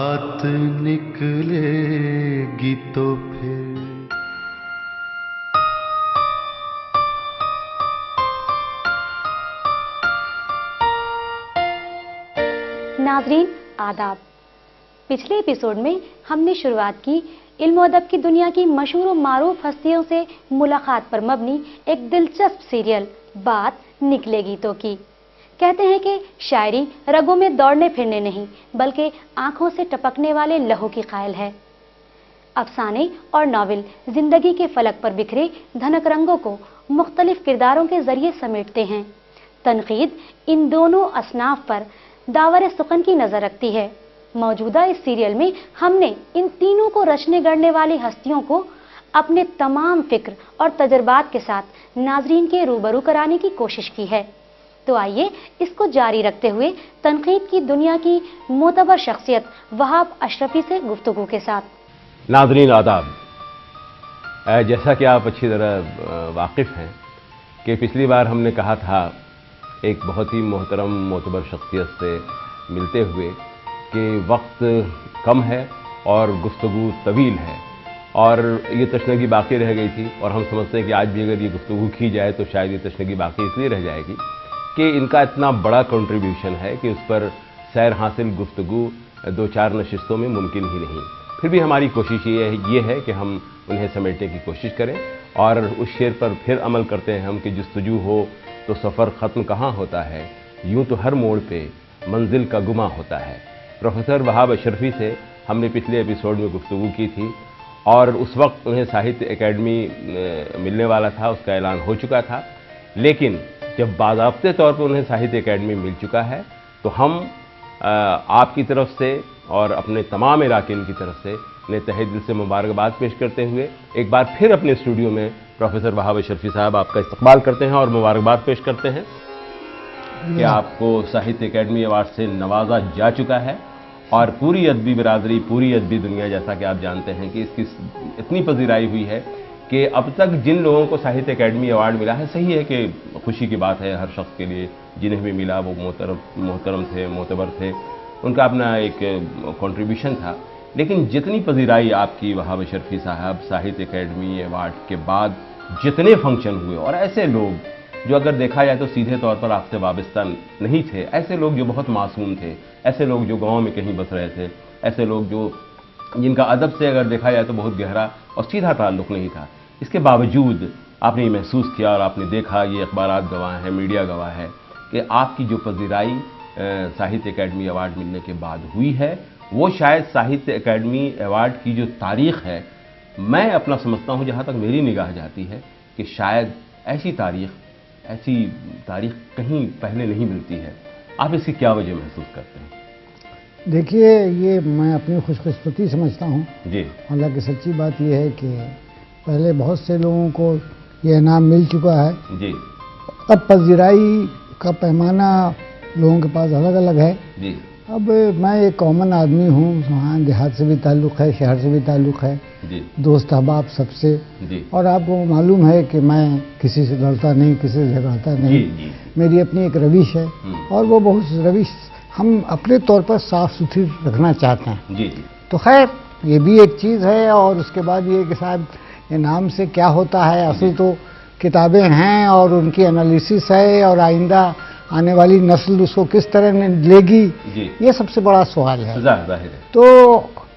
बात निकलेगी तो फिर नाज़रीन आदाब। पिछले एपिसोड में हमने शुरुआत की इल्म अदब की दुनिया की मशहूर और मारूफ हस्तियों से मुलाकात पर मबनी एक दिलचस्प सीरियल बात निकलेगी तो की। कहते हैं कि शायरी रगों में दौड़ने फिरने नहीं बल्कि आंखों से टपकने वाले लहू की कायल है। अफसाने और नावल जिंदगी के फलक पर बिखरे धनक रंगों को मुख्तलिफ किरदारों के जरिए समेटते हैं। तनकीद इन दोनों असनाफ पर दावर सुखन की नजर रखती है। मौजूदा इस सीरियल में हमने इन तीनों को रचने गढ़ने वाली हस्तियों को अपने तमाम फिक्र और तजर्बात के साथ नाजरीन के रूबरू कराने की कोशिश की है। तो आइए इसको जारी रखते हुए तनकीद की दुनिया की मोतबर शख्सियत वहाब अशरफी से गुफ्तगू के साथ। नाज़रीन आदाब। जैसा कि आप अच्छी तरह वाकिफ़ हैं कि पिछली बार हमने कहा था एक बहुत ही मोहतरम मोतबर शख्सियत से मिलते हुए कि वक्त कम है और गुफ्तगू तवील है और ये तशनगी बाकी रह गई थी और हम समझते हैं कि आज भी अगर ये गुफ्तगू की जाए तो शायद ये तशनगी बाकी इसलिए रह जाएगी कि इनका इतना बड़ा कंट्रीब्यूशन है कि उस पर सैर हासिल गुफ्तगू दो चार नशिस्तों में मुमकिन ही नहीं। फिर भी हमारी कोशिश ये है कि हम उन्हें समेटने की कोशिश करें और उस शेर पर फिर अमल करते हैं हम कि जुस्तजू हो तो सफ़र ख़त्म कहाँ होता है, यूं तो हर मोड़ पे मंजिल का गुमा होता है। प्रोफेसर वहाब अशरफी से हमने पिछले एपिसोड में गुफ्तगू की थी और उस वक्त उन्हें साहित्य एकेडमी मिलने वाला था, उसका ऐलान हो चुका था। लेकिन जब बाज़ाब्ते तौर पर उन्हें साहित्य एकेडमी मिल चुका है तो हम आपकी तरफ से और अपने तमाम इराकीन की तरफ से उन्हें तहे दिल से मुबारकबाद पेश करते हुए एक बार फिर अपने स्टूडियो में प्रोफेसर वहाब अशरफी साहब आपका इस्तकबाल करते हैं और मुबारकबाद पेश करते हैं कि आपको साहित्य एकेडमी अवार्ड से नवाजा जा चुका है और पूरी अदबी बिरादरी, पूरी अदबी दुनिया, जैसा कि आप जानते हैं कि इसकी इतनी पजीराई हुई है कि अब तक जिन लोगों को साहित्य एकेडमी अवार्ड मिला है, सही है कि खुशी की बात है हर शख्स के लिए, जिन्हें भी मिला वो मोहतरम थे, मोतबर थे, उनका अपना एक कंट्रीब्यूशन था। लेकिन जितनी पजीराई आपकी वहाब अशरफी साहब साहित्य एकेडमी अवार्ड के बाद जितने फंक्शन हुए और ऐसे लोग जो अगर देखा जाए तो सीधे तौर पर आपसे वाबस्ता नहीं थे, ऐसे लोग जो बहुत मासूम थे, ऐसे लोग जो गांव में कहीं बस रहे थे, ऐसे लोग जो जिनका अदब से अगर देखा जाए तो बहुत गहरा और सीधा ताल्लुक़ नहीं था, इसके बावजूद आपने ये महसूस किया और आपने देखा, ये अखबारात गवाह हैं, मीडिया गवाह है कि आपकी जो पजीराई साहित्य एकेडमी अवार्ड मिलने के बाद हुई है वो शायद साहित्य एकेडमी अवार्ड की जो तारीख़ है, मैं अपना समझता हूँ जहाँ तक मेरी निगाह जाती है कि शायद ऐसी तारीख़ कहीं पहले नहीं मिलती है। आप इसकी क्या वजह महसूस करते हैं? देखिए, ये मैं अपनी खुशकिस्मती समझता हूँ जी। हालांकि सच्ची बात यह है कि पहले बहुत से लोगों को ये इनाम मिल चुका है जी। अब पजीराई का पैमाना लोगों के पास अलग अलग है जी। अब मैं एक कॉमन आदमी हूँ, वहाँ देहात से भी ताल्लुक़ है, शहर से भी ताल्लुक़ है जी। दोस्त अहबाब सबसे जी। और आपको मालूम है कि मैं किसी से लड़ता नहीं, किसी से झगड़ता नहीं। जी। मेरी अपनी एक रविश है और वो बहुत रविश हम अपने तौर पर साफ सुथरी रखना चाहते हैं। जी। तो खैर ये भी एक चीज़ है और उसके बाद ये कि साहब इनाम से क्या होता है, असल तो किताबें हैं और उनकी एनालिसिस है और आइंदा आने वाली नस्ल उसको किस तरह लेगी, ये सबसे बड़ा सवाल है। जाहिर है। तो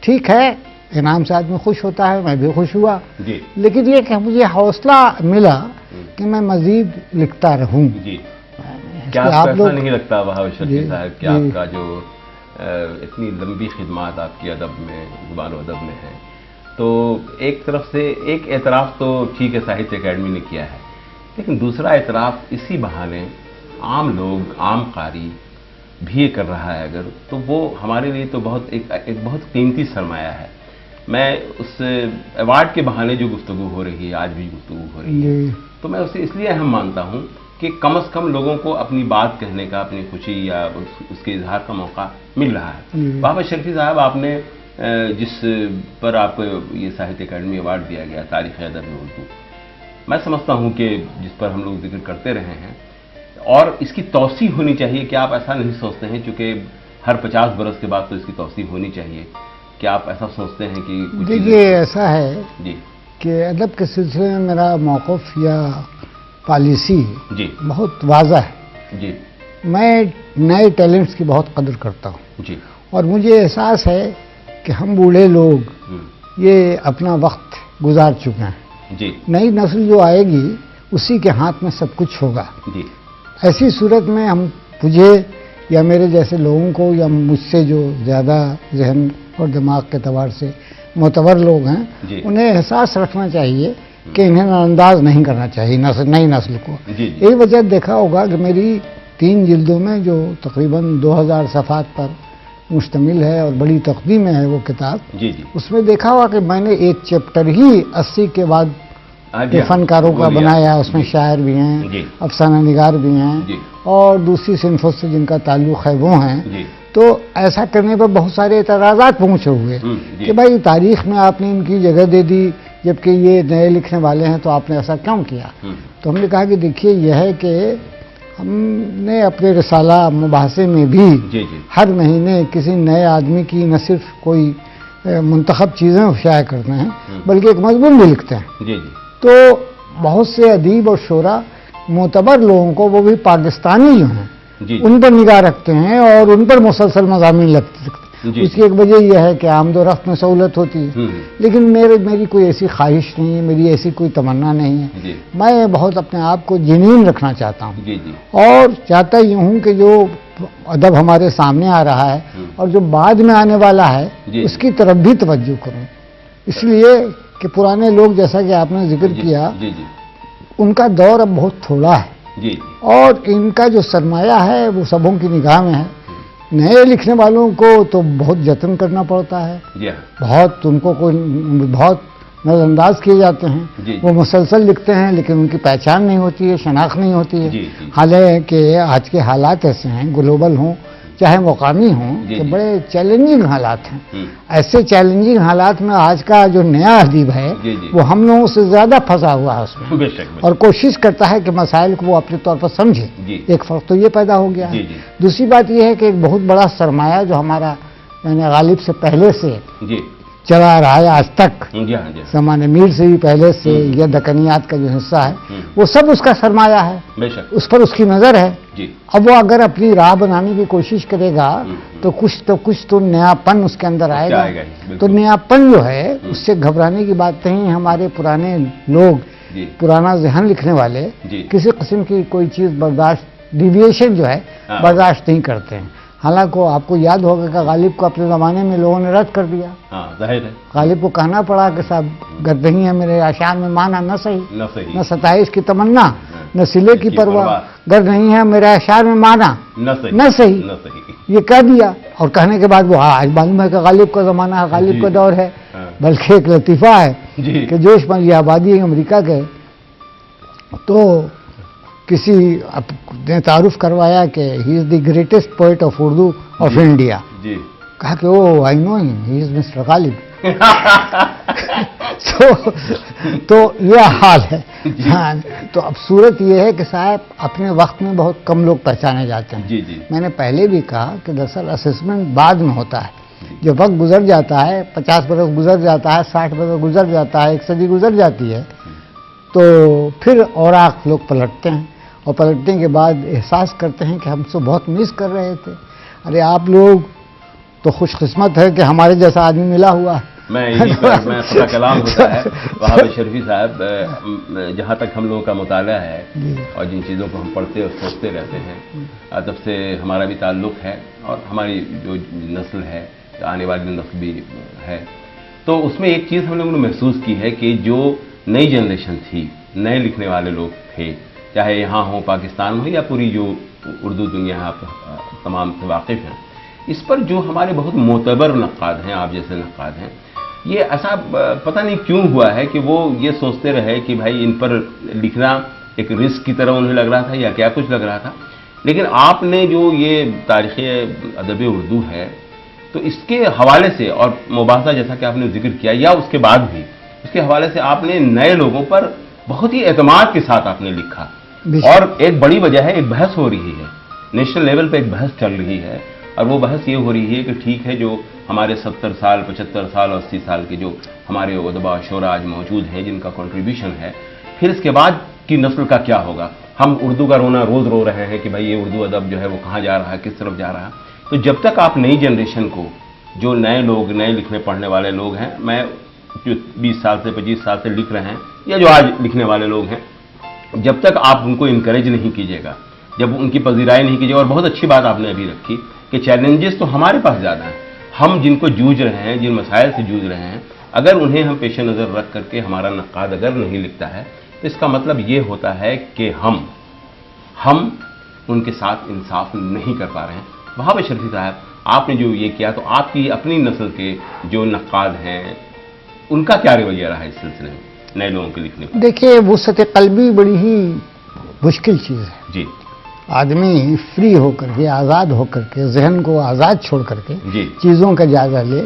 ठीक है, इनाम से आदमी खुश होता है, मैं भी खुश हुआ जी। लेकिन ये कि मुझे हौसला मिला कि मैं मजीद लिखता रहूं। जी। क्या आपको ऐसा नहीं लगता वहाब अशरफी साहब कि आपका जो इतनी लंबी खिदमत आपकी अदब में, ज़ुबान अदब में है, तो एक तरफ से एक एतराफ़ तो ठीक है साहित्य एकेडमी ने किया है, लेकिन दूसरा एतराफ़ इसी बहाने आम लोग, आम कारी भी कर रहा है अगर, तो वो हमारे लिए तो बहुत एक बहुत कीमती सरमाया है। मैं उस अवार्ड के बहाने जो गुफ्तगू हो रही है, आज भी गुफ्तगू हो रही है, तो मैं उसे इसलिए अहम मानता हूँ कि कम से कम लोगों को अपनी बात कहने का, अपनी खुशी या उसके इजहार का मौका मिल रहा है। वहाब अशरफी साहब, आपने जिस पर आपको ये साहित्य एकेडमी अवार्ड दिया गया, तारीख़ अदब में उर्दू, मैं समझता हूँ कि जिस पर हम लोग जिक्र करते रहे हैं और इसकी तौसी होनी चाहिए कि आप ऐसा नहीं सोचते हैं, चूँकि ہر 50 برس کے بعد تو اس کی توسیع ہونی چاہیے. کیا آپ ایسا سوچتے ہیں کہ کچھ دیکھیے ایسا ہے جی کہ ادب کے سلسلے میں میرا موقف یا پالیسی جی بہت واضح ہے. جی میں نئے ٹیلنٹس کی بہت قدر کرتا ہوں جی اور مجھے احساس ہے کہ ہم بوڑھے لوگ یہ اپنا وقت گزار چکے ہیں. جی نئی نسل جو آئے گی اسی کے ہاتھ میں سب کچھ ہوگا. جی ایسی صورت میں مجھے یا میرے جیسے لوگوں کو یا مجھ سے جو زیادہ ذہن اور دماغ کے اعتبار سے معتبر لوگ ہیں جی. انہیں احساس رکھنا چاہیے کہ انہیں نظر انداز نہیں کرنا چاہیے نئی نسل کو. جی. یہی وجہ دیکھا ہوگا کہ میری 3 جلدوں میں جو تقریباً 2000 صفحات پر مشتمل ہے اور بڑی تقدیم ہے وہ کتاب. جی جی اس میں دیکھا ہوا کہ میں نے ایک چیپٹر ہی 80 کے بعد کے فنکاروں کا بنایا. اس میں شاعر بھی ہیں, جی. افسانہ نگار بھی ہیں جی. اور دوسری صنفوں سے جن کا تعلق ہے وہ ہیں. جی. تو ایسا کرنے پر بہت سارے اعتراضات پہنچے ہوئے جی. کہ بھائی تاریخ میں آپ نے ان کی جگہ دے دی جبکہ یہ نئے لکھنے والے ہیں تو آپ نے ایسا کیوں کیا. تو ہم نے کہا کہ دیکھیے یہ ہے کہ ہم نے اپنے رسالہ مباحثے میں بھی جی جی ہر مہینے کسی نئے آدمی کی نہ صرف کوئی منتخب چیزیں شائع کرتے ہیں بلکہ ایک مضمون بھی لکھتے ہیں. جی جی تو بہت سے ادیب اور شعراء معتبر لوگوں کو وہ بھی پاکستانی جو ہیں جی ان پر نگاہ رکھتے ہیں اور ان پر مسلسل مضامین لکھتے ہیں. جی. اس کی ایک وجہ یہ ہے کہ آمد و رفت میں سہولت ہوتی ہے. لیکن میری کوئی ایسی خواہش نہیں ہے, میری ایسی کوئی تمنا نہیں ہے. جی میں بہت اپنے آپ کو جنین رکھنا چاہتا ہوں جی جی اور چاہتا یہ ہوں کہ جو ادب ہمارے سامنے آ رہا ہے اور جو بعد میں آنے والا ہے جی. اس کی طرف بھی توجہ کروں. اس لیے کہ پرانے لوگ جیسا کہ آپ نے ذکر کیا جی جی ان کا دور اب بہت تھوڑا ہے جی اور ان کا جو سرمایہ ہے وہ سبوں کی نگاہ میں ہے. نئے لکھنے والوں کو تو بہت جتن کرنا پڑتا ہے, جی بہت ان کو بہت نظر انداز کیے جاتے ہیں. جی. وہ مسلسل لکھتے ہیں لیکن ان کی پہچان نہیں ہوتی ہے, شناخت نہیں ہوتی ہے. جی جی حالانکہ آج کے حالات ایسے ہیں گلوبل ہوں چاہے مقامی ہوں جی کہ جی. بڑے چیلنجنگ حالات ہیں. ایسے چیلنجنگ حالات میں آج کا جو نیا ادیب ہے جی جی. وہ ہم لوگوں سے زیادہ پھنسا ہوا ہے اس میں بے شک اور کوشش کرتا ہے کہ مسائل کو وہ اپنے طور پر سمجھے. جی. ایک فرق تو یہ پیدا ہو گیا ہے. جی جی دوسری بات یہ ہے کہ ایک بہت بڑا سرمایہ جو ہمارا یعنی غالب سے پہلے سے جی چلا آ رہا ہے آج تک, جی ہاں جی زمانہ میر سے بھی پہلے سے یا دکنیات کا جو حصہ ہے وہ سب اس کا سرمایہ ہے, بے شک اس پر اس کی نظر ہے. جی اب وہ اگر اپنی راہ بنانے کی کوشش کرے گا تو کچھ تو نیا پن اس کے اندر آئے گا. آئے گا ہی, بالکل. تو نیا پن جو ہے اس سے گھبرانے کی بات نہیں. ہمارے پرانے لوگ جی پرانا ذہن لکھنے والے جی کسی قسم کی کوئی چیز برداشت ڈیویشن جو ہے برداشت نہیں کرتے ہیں. حالانکہ آپ کو یاد ہوگا کہ غالب کو اپنے زمانے میں لوگوں نے رد کر دیا. ہاں ظاہر ہے غالب کو کہنا پڑا کہ صاحب گردنی ہے میرے اشعار میں مانا نہ صحیح نہ صحیح نہ ستائش کی تمنا نہ سلے کی پرواہ گر نہیں ہے میرے اشعار میں مانا نہ صحیح نہ صحیح. نہ صحیح یہ کہہ دیا اور کہنے کے بعد وہ آج معلوم ہے کہ غالب کا زمانہ ہے, غالب جی. کا دور ہے. ہاں. بلکہ ایک لطیفہ ہے جی کہ جو یہ آبادی ہے امریکہ کے تو کسی نے تعارف کروایا کہ he is the greatest poet of Urdu of India. جی کہا کہ او آئی نو ہی از مسٹر غالب. تو یہ حال ہے. ہاں تو اب صورت یہ ہے کہ صاحب اپنے وقت میں بہت کم لوگ پہچانے جاتے ہیں. جی جی میں نے پہلے بھی کہا کہ دراصل اسسمنٹ بعد میں ہوتا ہے. جب وقت گزر جاتا ہے 50 برس گزر جاتا ہے 60 برس گزر جاتا ہے 1 صدی گزر جاتی ہے تو پھر اوراق لوگ پلٹتے ہیں اور پلٹنے کے بعد احساس کرتے ہیں کہ ہم سے بہت مس کر رہے تھے. ارے آپ لوگ تو خوش قسمت ہے کہ ہمارے جیسا آدمی ملا ہوا ہے. میں یہی پر میں خطا کلام ہوتا ہے وہاب شرفی صاحب. جہاں تک ہم لوگوں کا مطالعہ ہے اور جن چیزوں کو ہم پڑھتے اور سوچتے رہتے ہیں تب سے ہمارا بھی تعلق ہے اور ہماری جو نسل ہے آنے والی نسل بھی ہے تو اس میں ایک چیز ہم لوگوں نے محسوس کی ہے کہ جو نئی جنریشن تھی نئے لکھنے والے لوگ تھے چاہے یہاں ہوں پاکستان ہو یا پوری جو اردو دنیا ہے آپ تمام سے واقف ہیں اس پر جو ہمارے بہت معتبر نقاد ہیں آپ جیسے نقاد ہیں یہ ایسا پتہ نہیں کیوں ہوا ہے کہ وہ یہ سوچتے رہے کہ بھائی ان پر لکھنا ایک رسک کی طرح انہیں لگ رہا تھا یا کیا کچھ لگ رہا تھا. لیکن آپ نے جو یہ تاریخ ادب اردو ہے تو اس کے حوالے سے اور مباحثہ جیسا کہ آپ نے ذکر کیا یا اس کے بعد بھی اس کے حوالے سے آپ نے نئے لوگوں پر بہت ہی اعتماد کے ساتھ آپ نے لکھا. اور ایک بڑی وجہ ہے ایک بحث ہو رہی ہے نیشنل لیول پہ ایک بحث چل رہی ہے और वो बहस ये हो रही है कि ठीक है, जो हमारे 70 साल 75 साल और 80 साल के जो हमारे उदबा शोरा आज मौजूद हैं, जिनका कंट्रीब्यूशन है, फिर इसके बाद की नस्ल का क्या होगा। हम उर्दू का रोना रोज़ रो रहे हैं कि भाई ये उर्दू अदब जो है वो कहाँ जा रहा है, किस तरफ जा रहा है। तो जब तक आप नई जनरेशन को, जो नए लोग, नए लिखने पढ़ने वाले लोग हैं, मैं जो 20 साल से 25 साल से लिख रहे हैं या जो आज लिखने वाले लोग हैं, जब तक आप उनको इनकरेज नहीं कीजिएगा, जब उनकी पजीराई नहीं कीजिएगा। और बहुत अच्छी बात आपने अभी रखी कि चैलेंजेस तो हमारे पास ज़्यादा हैं, हम जिनको जूझ रहे हैं, जिन मसाइल से जूझ रहे हैं, अगर उन्हें हम पेश नज़र रख करके हमारा नक्काद अगर नहीं लिखता है, तो इसका मतलब ये होता है कि हम उनके साथ इंसाफ नहीं कर पा रहे हैं। वहाब अशरफी साहब, आपने जो ये किया, तो आपकी अपनी नस्ल के जो नक्काद हैं, उनका क्या रवैया रहा है इस सिलसिले में नए लोगों के लिखने पर? देखिए, वुसअत क़ल्बी बड़ी ही मुश्किल चीज़ है जी। आदमी फ्री होकर के, आज़ाद होकर के, जहन को आज़ाद छोड़ करके जी। चीज़ों का जायजा ले,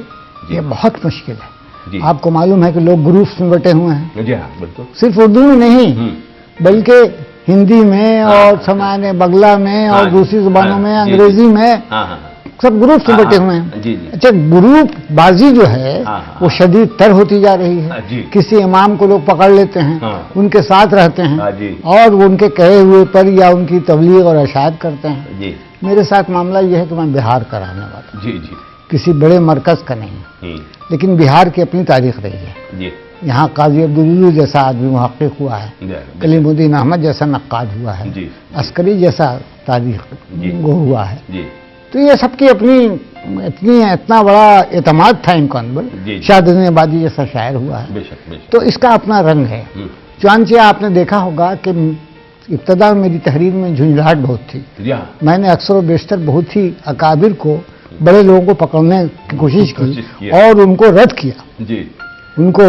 ये बहुत मुश्किल है। जी। आपको मालूम है कि लोग ग्रुप्स में बटे हुए हैं, जी हाँ, बिल्कुल। सिर्फ उर्दू में नहीं बल्कि हिंदी में और समाने बगला में और दूसरी जुबानों में, अंग्रेजी में, सब ग्रुप से बटे हुए हैं। जी जी। अच्छा, ग्रुप बाजी जो है वो शदीद तर होती जा रही है। जी। किसी इमाम को लोग पकड़ लेते हैं, उनके साथ रहते हैं जी। और वो उनके कहे हुए पर या उनकी तबलीग और अशायद करते हैं। जी। मेरे साथ मामला यह है कि मैं बिहार का रहने वाला, जी जी, किसी बड़े मरकज का नहीं, लेकिन बिहार की अपनी तारीख रही है। जी। यहाँ काजी अब्दुल जैसा आदमी मुहक्किक हुआ है, कलीमुद्दीन अहमद जैसा नक्काद हुआ है, जी। अस्करी जैसा तारीख वो हुआ है। जी। तो ये सबकी अपनी इतना बड़ा एतमाद था इनको अंदर। शाहदीन आबादी जैसा शायर हुआ है, बेशक बेशक। तो इसका अपना रंग है। चुनांचे आपने देखा होगा कि इब्तदा में मेरी तहरीर में झुंझलाहट बहुत थी। मैंने अक्सर और बेशतर बहुत ही अकाबिर को, बड़े लोगों को पकड़ने की कोशिश की और उनको रद्द किया। जी। उनको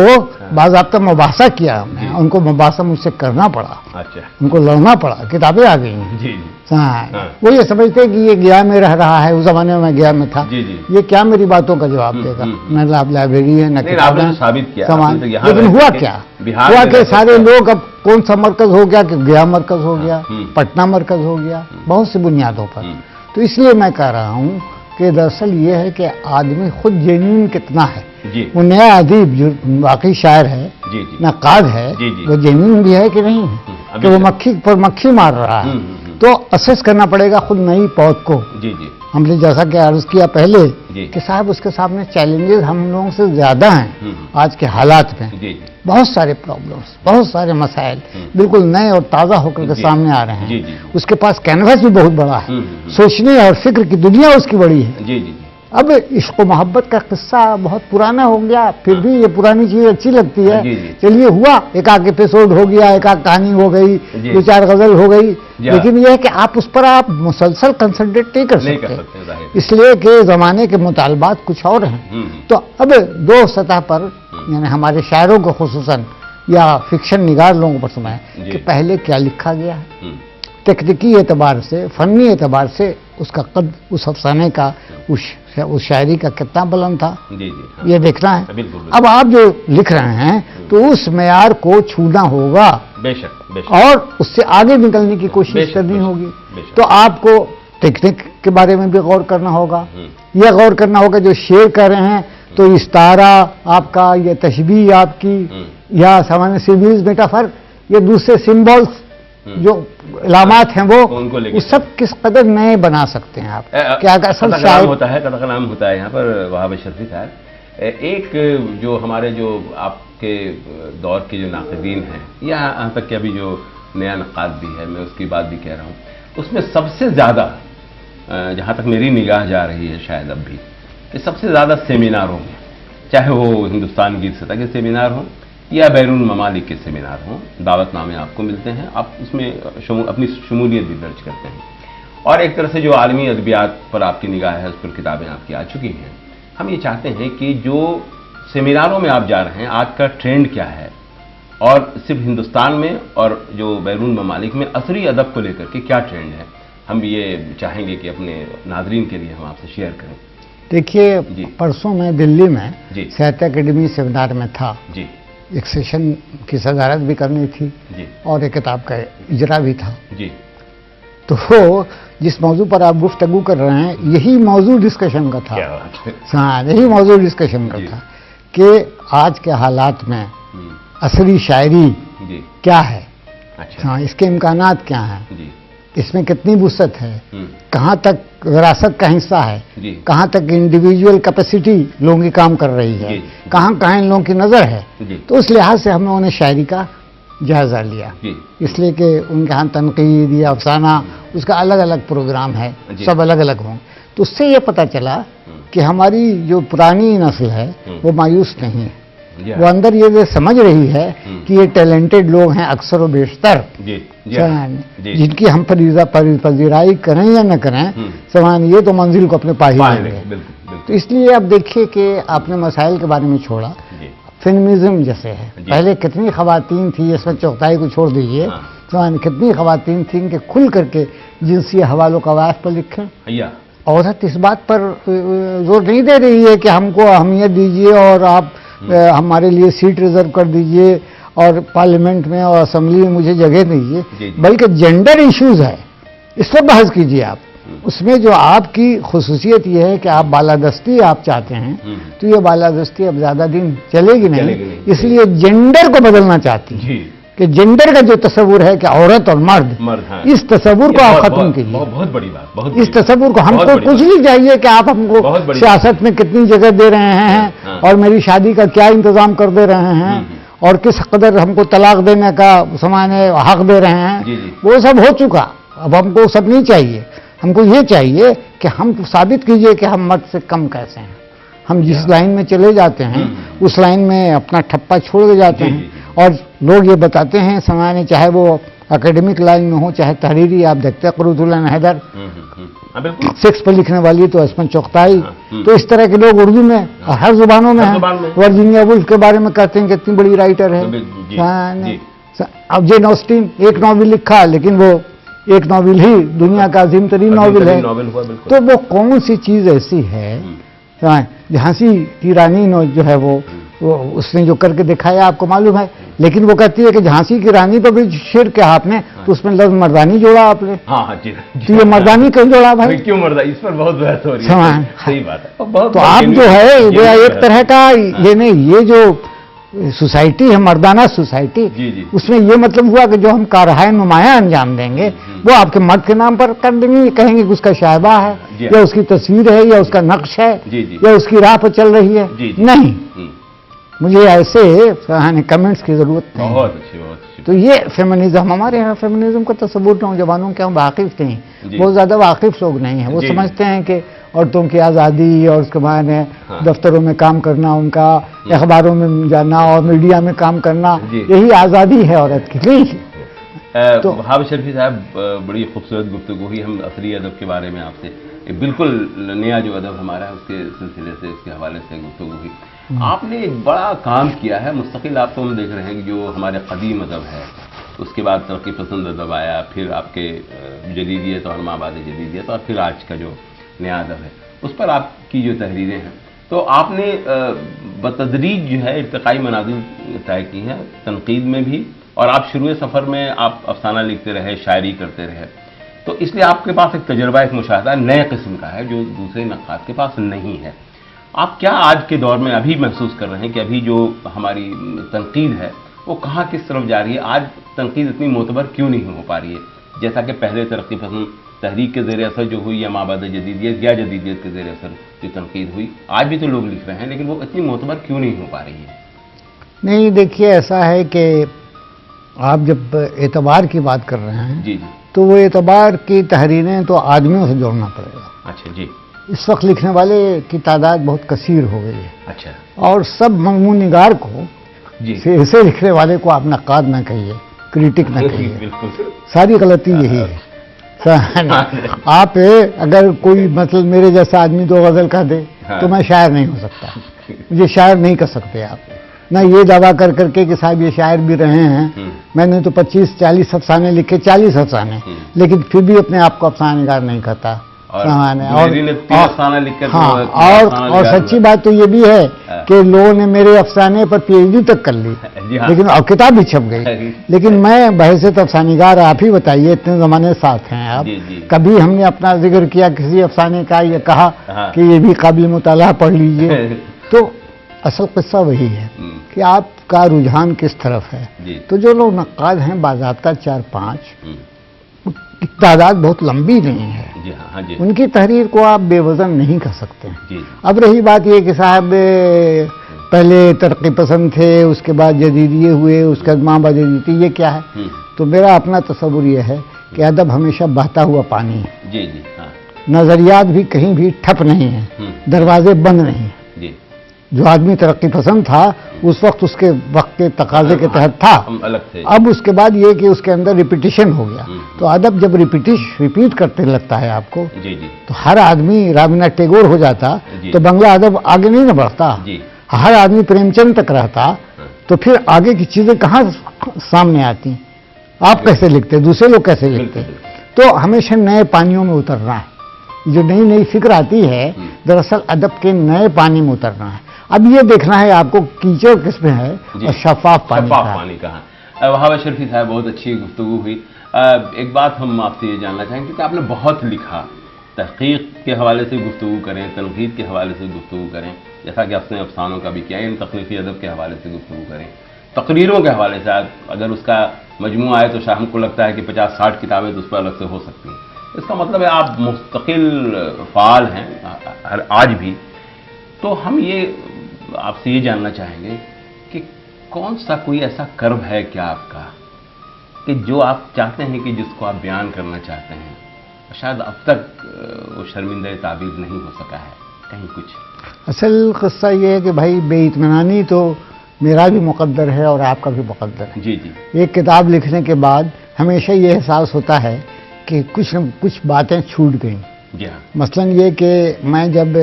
बाज़ाब्ता मुबासा किया हमने, उनको मुबासा मुझसे करना पड़ा। अच्छा। उनको लड़ना पड़ा, किताबें आ गई हैं। जी। हाँ। वो ये समझते कि ये गया में रह रहा है, उस जमाने में मैं गया में था। जी जी। ये क्या मेरी बातों का जवाब देगा? न लाइब्रेरी है, न किताबें, साबित किया सामान। लेकिन हुआ क्या? हुआ कि सारे लोग, अब कौन सा मरकज हो गया कि गया मरकज हो गया, पटना मरकज हो गया, बहुत सी बुनियादों पर। तो इसलिए मैं कह रहा हूँ कि दरअसल ये है कि आदमी खुद जेन्युइन कितना है। वो नया अदीब जो वाकई शायर है, नक्काद है, वो जेन्युइन भी है कि नहीं है, कि वो मक्खी पर मक्खी मार रहा है। तो असेस करना पड़ेगा खुद नई पौध को। जी जी। हमने जैसा कि अर्ज किया पहले कि साहब उसके सामने चैलेंजेस हम लोगों से ज्यादा हैं आज के हालात में। बहुत सारे प्रॉब्लम्स, बहुत सारे मसाइल बिल्कुल नए और ताज़ा होकर के सामने आ रहे हैं। उसके पास कैनवस भी बहुत बड़ा है, सोचने और फिक्र की दुनिया उसकी बड़ी है। अब इश्क मोहब्बत का किस्सा बहुत पुराना हो गया, फिर भी ये पुरानी चीज अच्छी लगती है। चलिए, हुआ एक आध एपिसोड हो गया, एक आध कहानी हो गई, दो चार गजल हो गई, लेकिन यह है कि आप उस पर आप मुसलसल कंसंट्रेट नहीं कर सकते, इसलिए कि जमाने के मुतालबात कुछ और हैं। तो अब दो सतह पर, यानी हमारे शायरों को खुसूसन या फिक्शन निगार लोगों पर सुना है कि पहले क्या लिखा गया है, तकनीकी एतबार से, फनी एतबार से उसका कद, उस अफसाने का, उस शायरी का कितना बुलंद था। जी जी। ये देखना है। बिल्कुल। अब आप जो लिख रहे हैं तो उस मेयार को छूना होगा। बेशक बेशक। और उससे आगे निकलने की कोशिश करनी होगी। तो आपको टेक्निक के बारे में भी गौर करना होगा। यह गौर करना होगा जो शेर कह रहे हैं तो इस्तारा आपका, या तशबीह आपकी, या सामान्य सिविल्स मेटाफर, ये दूसरे सिंबल्स जो इलामात हैं वो सब किस कदर नए बना सकते हैं आप? क्या असल शायर होता है, कथा कलाम होता है यहाँ पर वहाब अशरफी साहब। एक जो हमारे जो आपके दौर के जो नाक़दीन हैं, या यहाँ तक कि अभी जो नया नक्काद भी है, मैं उसकी बात भी कह रहा हूँ, उसमें सबसे ज़्यादा, जहाँ तक मेरी निगाह जा रही है शायद अब भी, कि सबसे ज़्यादा सेमिनारों में, चाहे वो हिंदुस्तान की सतह के सेमिनार हों या बैरून ममालिक के सेमिनार हों, दावतनामे आपको मिलते हैं, आप उसमें अपनी शमूलियत भी दर्ज करते हैं। और एक तरह से जो आलमी अदबियात पर आपकी निगाह है, उस पर किताबें आपकी आ चुकी हैं। हम ये चाहते हैं कि जो सेमिनारों में आप जा रहे हैं, आज का ट्रेंड क्या है, और सिर्फ हिंदुस्तान में और जो बैरून ममालिक में असरी अदब को लेकर के क्या ट्रेंड है, हम ये चाहेंगे कि अपने नाजरीन के लिए हम आपसे शेयर करें। देखिए, परसों मैं दिल्ली में साहित्य अकेडमी सेमिनार में था। जी। एक सेशन की सदारत भी करनी थी और एक किताब का इजरा भी था। जी। تو وہ جس موضوع پر آپ گفتگو کر رہے ہیں یہی موضوع ڈسکشن کا تھا. کیا بات ہے. ہاں یہی موضوع ڈسکشن کا جی. تھا کہ آج کے حالات میں عصری شاعری جی. کیا ہے. اچھا. ہاں اس کے امکانات کیا ہیں, جی. اس میں کتنی وسعت ہے, ہم. کہاں تک وراثت کا حصہ ہے, جی. کہاں تک انڈیویجول کیپیسٹی لوگوں کی کام کر رہی ہے, جی. کہاں کہاں ان لوگوں کی نظر ہے. جی. تو اس لحاظ سے ہم لوگوں نے شاعری کا جائزہ لیا, جی. اس لیے کہ ان کے ہاں تنقید یا افسانہ اس کا الگ الگ پروگرام ہے, جی. سب الگ الگ ہوں. تو اس سے یہ پتہ چلا کہ ہماری جو پرانی نسل ہے وہ مایوس نہیں ہے, جی. وہ اندر یہ سمجھ رہی ہے کہ یہ ٹیلنٹڈ لوگ ہیں اکثر و بیشتر, جی. جی. جی. جن کی ہم پذیرائی کریں یا نہ کریں, سمان یہ تو منزل کو اپنے پا ہی لیں گے. بالکل بالکل. تو اس لیے اب دیکھیے کہ آپ نے مسائل کے بارے میں چھوڑا, جی. فیمنزم جیسے ہے, جی. پہلے کتنی خواتین تھی, اس میں چوتھائی کو چھوڑ دیجئے, ہاں. سمان کتنی خواتین تھیں کہ کھل کر کے جنسی حوالوں کا قواعد پر لکھیں. یا عورت اس بات پر زور نہیں دے رہی ہے کہ ہم کو اہمیت دیجئے اور آپ ہمارے لیے سیٹ ریزرو کر دیجئے اور پارلیمنٹ میں اور اسمبلی میں مجھے جگہ دیجئے, جی. بلکہ جینڈر ایشوز ہے اس پر بحث کیجئے آپ. اس میں جو آپ کی خصوصیت یہ ہے کہ آپ بالادستی آپ چاہتے ہیں, تو یہ بالادستی اب زیادہ دن چلے گی نہیں, اس لیے جینڈر کو بدلنا چاہتی ہے جی. کہ جینڈر کا جو تصور ہے کہ عورت اور مرد, ہاں. اس تصور کو آپ ختم کیجیے. بہت بڑی بات. بہت اس تصور کو ہم کو کچھ نہیں چاہیے کہ آپ ہم کو سیاست میں کتنی جگہ دے رہے ہیں اور میری شادی کا کیا انتظام کر دے رہے ہیں اور کس قدر ہم کو طلاق دینے کا سمانے حق دے رہے ہیں, وہ سب ہو چکا. اب ہم کو سب نہیں چاہیے, ہم کو یہ چاہیے کہ ہم ثابت کیجئے کہ ہم مرد سے کم کیسے ہیں. ہم جس لائن میں چلے جاتے ہیں اس لائن میں اپنا ٹھپا چھوڑ کے جاتے ہیں, اور لوگ یہ بتاتے ہیں سمانے, چاہے وہ اکیڈمک لائن میں ہو چاہے تحریری. آپ دیکھتے ہیں قروۃ اللہ حیدر, سیکس پر لکھنے والی تو اسمن چغتائی, تو اس طرح کے لوگ اردو میں ہر زبانوں میں ہیں. ورجینیا وولف کے بارے میں کہتے ہیں کہ اتنی بڑی رائٹر ہے. اب جین آسٹن ایک ناول لکھا, لیکن وہ ایک ناول ہی دنیا کا عظیم ترین ناول ہے. تو وہ کون سی چیز ایسی ہے, جھانسی کی رانی جو ہے وہ اس نے جو کر کے دکھایا آپ کو معلوم ہے, لیکن وہ کہتی ہے کہ جھانسی کی رانی پر بھی شعر کیا آپ نے, تو اس میں لفظ مردانی جوڑا آپ نے. تو یہ مردانی کیوں جوڑا بھائی, کیوں مردانی, اس پر بہت بحث ہو رہی ہے. صحیح بات ہے. تو آپ جو ہے یہ ایک طرح کا یہ جو سوسائٹی ہے مردانہ سوسائٹی, اس میں یہ مطلب ہوا کہ جو ہم کارہائے نمایاں انجام دیں گے وہ آپ کے مرد کے نام پر کر دیں گے, کہیں گے کہ اس کا شائبہ ہے یا اس کی تصویر ہے یا اس کا نقش ہے یا اس کی راہ پر چل رہی ہے. نہیں, مجھے ایسے کمنٹس کی ضرورت نہیں. بہت اچھی, بہت اچھی. تو یہ فیمنزم, ہمارے یہاں فیمنزم کا تصور نوجوانوں کے ہم واقف نہیں, بہت زیادہ واقف لوگ نہیں ہیں. وہ سمجھتے ہیں کہ عورتوں کی آزادی اور اس کے بعد دفتروں میں کام کرنا, ان کا اخباروں میں جانا اور میڈیا میں کام کرنا, یہی آزادی ہے عورت کی. تو حافظ شرفی صاحب, بڑی خوبصورت گفتگو ہوئی. ہم عصری ادب کے بارے میں آپ سے بالکل نیا جو ادب ہمارا ہے اس کے سلسلے سے, اس کے حوالے سے گفتگو ہوئی. آپ نے ایک بڑا کام کیا ہے مستقل. آپ کو ہم دیکھ رہے ہیں کہ جو ہمارے قدیم ادب ہے, اس کے بعد ترقی پسند ادب آیا, پھر آپ کے جدیدیت اور مابعد جدیدیت, اور پھر آج کا جو نیا ادب ہے اس پر آپ کی جو تحریریں ہیں, تو آپ نے بتدریج جو ہے ارتقائی منازل طے کی ہیں تنقید میں بھی, اور آپ شروع سفر میں آپ افسانہ لکھتے رہے, شاعری کرتے رہے. تو اس لیے آپ کے پاس ایک تجربہ, ایک مشاہدہ نئے قسم کا ہے جو دوسرے نقاد کے پاس نہیں ہے. آپ کیا آج کے دور میں ابھی محسوس کر رہے ہیں کہ ابھی جو ہماری تنقید ہے وہ کہاں کس طرف جا رہی ہے؟ آج تنقید اتنی معتبر کیوں نہیں ہو پا رہی ہے جیسا کہ پہلے ترقی پسند تحریک کے زیر اثر جو ہوئی یا مابعد جدیدیت یا جدیدیت کے زیر اثر جو تنقید ہوئی, آج بھی تو لوگ لکھ رہے ہیں, لیکن وہ اتنی معتبر کیوں نہیں ہو پا رہی ہے؟ نہیں, دیکھیے ایسا ہے کہ آپ جب اعتبار کی بات کر رہے ہیں جی تو وہ اعتبار کی تحریریں تو آدمیوں سے جوڑنا پڑے گا. اچھا جی. اس وقت لکھنے والے کی تعداد بہت کثیر ہو گئی ہے. اچھا. اور سب مضمون نگار کو ایسے لکھنے والے کو آپ نقاد نہ کہیے, کریٹک نہ کہیے. بالکل ساری غلطی یہی ہے. آپ اگر کوئی مطلب میرے جیسا آدمی دو غزل کہہ دے تو میں شاعر نہیں ہو سکتا, مجھے شاعر نہیں کر سکتے آپ. نہ یہ دعویٰ کر کر کے کہ صاحب یہ شاعر بھی رہے ہیں, میں نے تو 25-40 افسانے لکھے, 40 افسانے, لیکن پھر بھی اپنے آپ کو افسانہ نگار نہیں کہتا. जुनेदी ने 3 अफसाना लिख कर हाँ, और सच्ची बात तो ये भी है कि लोगों ने मेरे अफसाने पर PhD तक कर ली, लेकिन और किताब भी छप गई। लेकिन मैं बहैसियत अफसानेगार, आप ही बताइए, इतने जमाने साथ हैं आप, कभी हमने अपना जिक्र किया किसी अफसाने का, ये कहा कि ये भी काबिल मुताला पढ़ लीजिए? तो असल किस्सा वही है कि आपका रुझान किस तरफ है। तो जो लोग नक्काद हैं बाज़ाब्ता 4-5, तादाद बहुत लंबी नहीं है, उनकी तहरीर को आप बेवजन नहीं कर सकते हैं। अब रही बात ये कि साहब पहले तरक्की पसंद थे, उसके बाद जदीदिये हुए, उसके बाद माँ बजदीदी, ये क्या है? तो मेरा अपना तस्वुर ये है कि अदब हमेशा बहता हुआ पानी है। नजरियात भी कहीं भी ठप नहीं है, दरवाजे बंद नहीं है। जो आदमी तरक्की पसंद था उस वक्त उसके वक्त के तकाजे के तहत था, अलग थे। अब उसके बाद ये कि उसके अंदर रिपीटिशन हो गया। तो अदब जब रिपीट करते लगता है आपको, तो हर आदमी रवींद्रनाथ टैगोर हो जाता तो बंगला अदब आगे नहीं न बढ़ता। हर आदमी प्रेमचंद तक रहता तो फिर आगे की चीजें कहाँ सामने आती? आप कैसे लिखते, दूसरे लोग कैसे लिखते? तो हमेशा नए पानियों में उतरना है। जो नई नई फिक्र आती है दरअसल अदब के नए पानी में उतरना है। अब ये देखना है आपको कीचड़ किसमें है और शफाफ पानी कहाँ। वहाब अशरफी साहब, बहुत अच्छी गुफ्तगू हुई। एक बात हम आपसे ये जानना चाहेंगे कि आपने बहुत लिखा, तहकीक के हवाले से गुफ्तगू करें, तनकीद के हवाले से गुफ्तगू करें, जैसा कि आपने अफसानों का भी किया, इन तकनीकी अदब के हवाले से गुफ्तगू करें, तकरीरों के हवाले से अगर उसका मजमू आए तो शायद हमको लगता है कि 50-60 किताबें तो उस पर अलग से हो सकती हैं। इसका मतलब है आप मुस्तकिल फ़ाल हैं आज भी। तो हम ये आपसे ये जानना चाहेंगे कि कौन सा कोई ऐसा कर्ब है क्या आपका कि जो आप चाहते हैं कि जिसको आप बयान करना चाहते हैं, शायद अब तक वो शर्मिंदा ताबीर नहीं हो सका है कहीं कुछ? असल क़िस्सा ये है कि भाई बेइत्मीनानी तो मेरा भी मुक़द्दर है और आपका भी मुक़द्दर है। जी। एक किताब लिखने के बाद हमेशा ये एहसास होता है कि कुछ न कुछ बातें छूट गई। मसलन ये कि मैं जब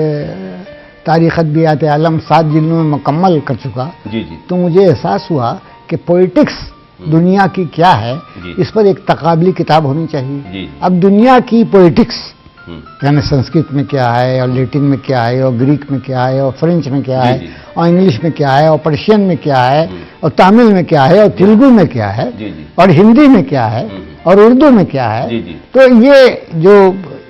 तारीख़ अदबियात आलम 7 जिल्दों में मुकम्मल कर चुका, तो मुझे एहसास हुआ कि पॉलिटिक्स दुनिया की क्या है, इस पर एक तकाबली किताब होनी चाहिए। अब दुनिया की पॉलिटिक्स यानी संस्कृत में क्या है और लैटिन में क्या है और ग्रीक में क्या है और फ्रेंच में क्या है और इंग्लिश में क्या है और पर्शियन में क्या है और तमिल में क्या है और तेलुगु में क्या है और हिंदी में क्या है और उर्दू में क्या है। तो ये जो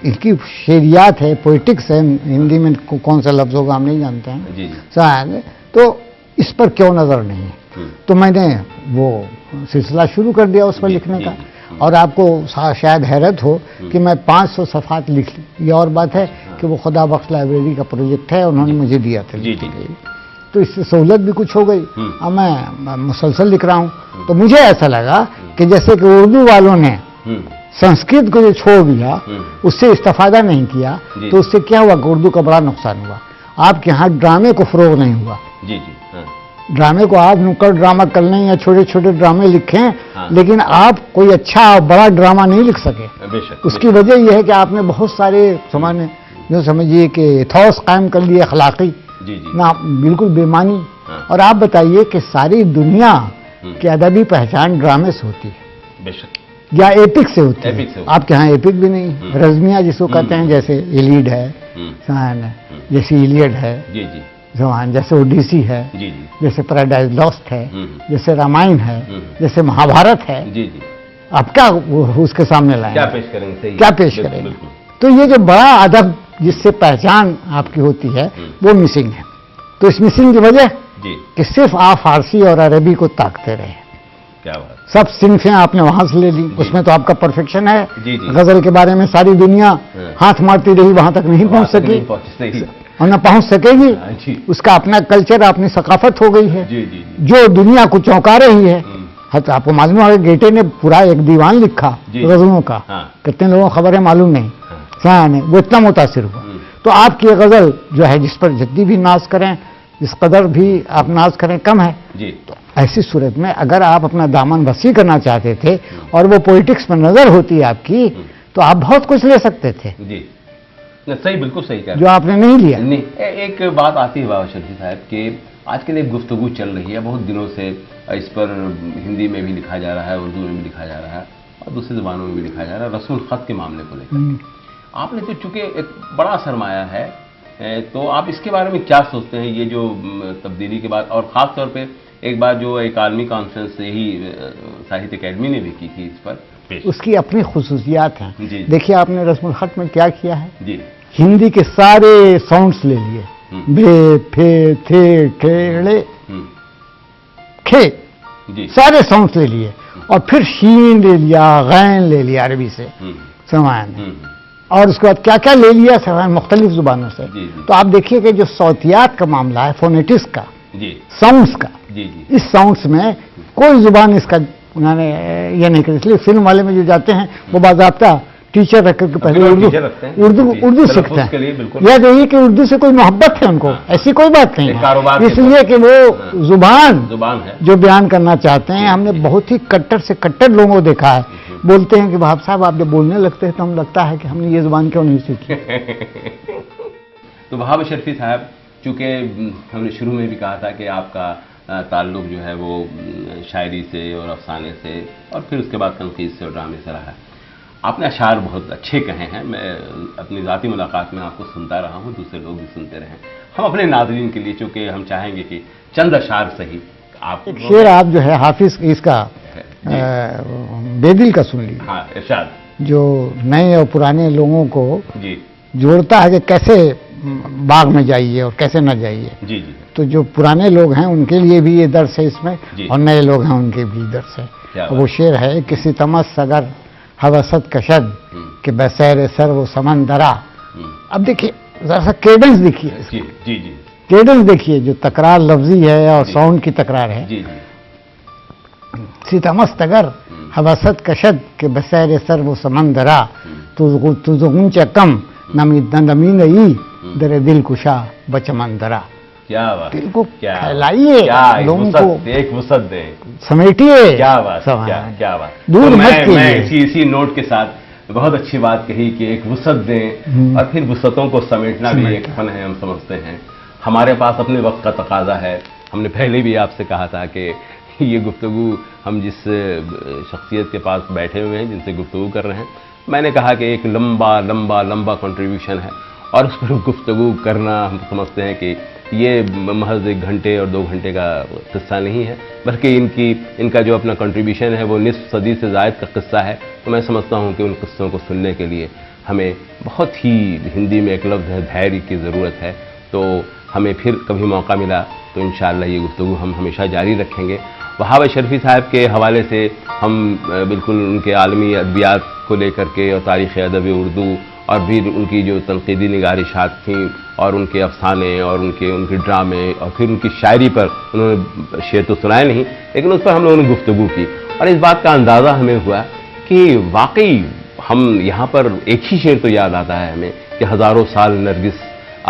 इनकी शेरियात है, पोइटिक्स है, हिंदी में कौन सा लफ्ज़ होगा हम नहीं जानते हैं शायद, तो इस पर क्यों नज़र नहीं है? तो मैंने वो सिलसिला शुरू कर दिया उस पर लिखने का। और आपको शायद हैरत हो कि मैं 500 सफ़ात लिख ली। ये और बात है कि वो खुदा बख्श लाइब्रेरी का प्रोजेक्ट है, उन्होंने मुझे दिया था लिखने के लिए, तो इससे सहूलत भी कुछ हो गई। अब मैं मुसलसल लिख रहा हूँ तो मुझे ऐसा लगा कि जैसे कि उर्दू वालों ने संस्कृत को जो छोड़ दिया, उससे इस्तेफादा नहीं किया, तो उससे क्या हुआ कि उर्दू का बड़ा नुकसान हुआ। आपके यहाँ ड्रामे को फ़रोग़ नहीं हुआ। ड्रामे को आप नुक्कड़ ड्रामा कर लें या छोटे छोटे ड्रामे लिखें, लेकिन आप कोई अच्छा बड़ा ड्रामा नहीं लिख सके। उसकी वजह यह है कि आपने बहुत सारे सामान्य जो समझिए कि एथॉस कायम कर लिए अखलाकी ना, बिल्कुल बेमानी। और आप बताइए कि सारी दुनिया की अदबी पहचान ड्रामे से होती है या एपिक से होती है। आपके यहाँ एपिक भी नहीं है। रज़मिया जिसको कहते हैं, जैसे इलीड है, जैसे इलियड है, जैसे ओडिसी है, जैसे पैराडाइज लॉस्ट है, जैसे रामायण है, जैसे महाभारत है। आप क्या उसके सामने लाएं, क्या पेश करेंगे? तो ये जो बड़ा अदब जिससे पहचान आपकी होती है वो मिसिंग है। तो इस मिसिंग की वजह कि सिर्फ आप फारसी और अरबी को ताकते रहे। क्या बात, सब सिनफें आपने वहां से ले ली, उसमें तो आपका परफेक्शन है। गजल के बारे में सारी दुनिया हाथ मारती रही, वहां तक नहीं पहुंच सकी और न पहुंच सकेगी। उसका अपना कल्चर, अपनी सकाफत हो गई है जो दुनिया को चौंका रही है। तो आपको मालूम है गेटे ने पूरा एक दीवान लिखा गजलों का, कितने लोगों को खबर है मालूम नहीं, वो इतना मुतासिर हुआ। तो आपकी गजल जो है, जिस पर जितनी भी नाज करें, जिस कदर भी आप नाज करें, कम है। तो ऐसी सूरत में अगर आप अपना दामन वसी करना चाहते थे और वो पॉलिटिक्स में नजर होती आपकी, तो आप बहुत कुछ ले सकते थे। सही, बिल्कुल सही कह रहे, जो आपने नहीं लिया। नहीं, एक बात आती है वहाब अशरफी साहब कि आजकल एक गुफ्तगू चल रही है बहुत दिनों से, इस पर हिंदी में भी लिखा जा रहा है, उर्दू में भी लिखा जा रहा है और दूसरी ज़बानों में भी लिखा जा रहा है, रस्मुल ख़त के मामले को लेकर। آپ نے تو چونکہ ایک بڑا سرمایہ ہے، تو آپ اس کے بارے میں کیا سوچتے ہیں، یہ جو تبدیلی کے بعد، اور خاص طور پہ ایک بار جو ایک عالمی کانفرنس یہی ساہتیہ اکیڈمی نے بھی کی تھی اس پر پیش؟ اس کی اپنی خصوصیات ہیں. جی. دیکھیے آپ نے رسم الخط میں کیا کیا ہے، جی ہندی کے سارے ساؤنڈز لے لیے، بے پھے تھے ٹھیڑے کھے، جی سارے ساؤنڈز لے لیے، اور پھر شین لے لیا، غین لے لیا عربی سے سماعن، اور اس کے بعد کیا کیا لے لیا سماعن مختلف زبانوں سے. جی. تو آپ دیکھیے کہ جو صوتیات کا معاملہ ہے، فونیٹکس کا، جی ساؤنڈز کا، جی جی اس ساؤنڈز میں کوئی زبان اس کا انہوں نے یہ نہیں کری. اس لیے فلم والے میں جو جاتے ہیں وہ باضابطہ ٹیچر رکھ کر کے پہلے اردو سیکھتے ہیں. یا دیکھیے کہ اردو سے کوئی محبت ہے ان کو، ایسی کوئی بات نہیں ہے، اس لیے کہ وہ زبان ہے جو بیان کرنا چاہتے ہیں. ہم نے بہت ہی کٹر سے کٹر لوگوں کو دیکھا ہے، بولتے ہیں کہ بھاب صاحب آپ جب بولنے لگتے ہیں تو ہم لگتا ہے کہ ہم نے یہ زبان کیوں نہیں سیکھی. تو وہاب اشرفی صاحب، چونکہ ہم نے شروع میں بھی کہا تھا کہ آپ کا تعلق جو ہے وہ شاعری سے اور افسانے سے، اور پھر اس کے بعد تنقید سے اور ڈرامے سے رہا ہے. آپ نے اشعار بہت اچھے کہے ہیں، میں اپنی ذاتی ملاقات میں آپ کو سنتا رہا ہوں، دوسرے لوگ بھی سنتے رہے. ہم اپنے ناظرین کے لیے چونکہ ہم چاہیں گے کہ چند اشعار صحیح آپ ایک شعر آپ جو ہے حافظ اس کا بے دل کا سن لیجیے. ہاں ارشاد. جو نئے اور پرانے لوگوں کو جی جوڑتا ہے کہ کیسے باغ میں جائیے اور کیسے نہ جائیے. جی جی تو جو پرانے لوگ ہیں ان کے لیے بھی یہ درس ہے اس میں، جی. اور نئے لوگ ہیں ان کے بھی درس ہے. کیا وہ شعر ہے، کسی تمس اگر حوست کشد کہ بسیر سر و سمندرا. اب دیکھیے ذرا سا کیڈنس دیکھیے، جی جی جی کیڈنس دیکھیے، جو تکرار لفظی ہے اور ساؤنڈ کی تکرار ہے. جی جی ستمست اگر حوست کشد کہ بسیر سر و سمندرا تو غنچہ کم نمین ای در دل کشا بچمندرا. کیا بات، دل کو کیا پھیلائیے، لوگوں کو ایک وسعت دیں. سمیٹیے. کیا بات، کیا بات. دور تو مت میں کیجیے. اسی نوٹ کے ساتھ بہت اچھی بات کہی کہ ایک وسعت دیں، اور پھر وسعتوں کو سمیٹنا بھی ایک فن ہے، ہم سمجھتے ہیں. ہمارے پاس اپنے وقت کا تقاضا ہے. ہم نے پہلے بھی آپ سے کہا تھا کہ یہ گفتگو ہم جس شخصیت کے پاس بیٹھے ہوئے ہیں، جن سے گفتگو کر رہے ہیں، میں نے کہا کہ ایک لمبا لمبا لمبا کنٹریبیوشن ہے، اور اس پر گفتگو کرنا ہم سمجھتے ہیں کہ یہ محض 1 گھنٹے اور 2 گھنٹے کا قصہ نہیں ہے، بلکہ ان کا جو اپنا کنٹریبیوشن ہے وہ نصف صدی سے زائد کا قصہ ہے. تو میں سمجھتا ہوں کہ ان قصوں کو سننے کے لیے ہمیں بہت ہی، ہندی میں ایک لفظ ہے دھیریہ کی ضرورت ہے. تو ہمیں پھر کبھی موقع ملا تو انشاءاللہ یہ گفتگو ہم ہمیشہ جاری رکھیں گے. وہاب اشرفی صاحب کے حوالے سے ہم بالکل ان کے عالمی ادبیات کو لے کر کے اور تاریخ ادب اردو، اور بھی ان کی جو تنقیدی نگارشات تھیں، اور ان کے افسانے اور ان کے ڈرامے، اور پھر ان کی شاعری پر انہوں نے شعر تو سنائے نہیں، لیکن اس پر ہم لوگوں نے گفتگو کی، اور اس بات کا اندازہ ہمیں ہوا کہ واقعی ہم یہاں پر ایک ہی شعر تو یاد آتا ہے ہمیں کہ ہزاروں سال نرگس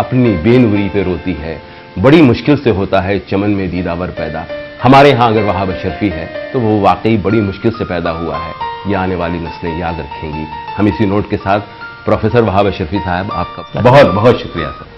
اپنی بے نوری پہ روتی ہے، بڑی مشکل سے ہوتا ہے چمن میں دیداور پیدا. ہمارے ہاں اگر وہاب اشرفی ہے تو وہ واقعی بڑی مشکل سے پیدا ہوا ہے، یہ آنے والی نسلیں یاد رکھیں گی. ہم اسی نوٹ کے ساتھ پروفیسر وہاب اشرفی صاحب، آپ کا بہت بہت شکریہ سر.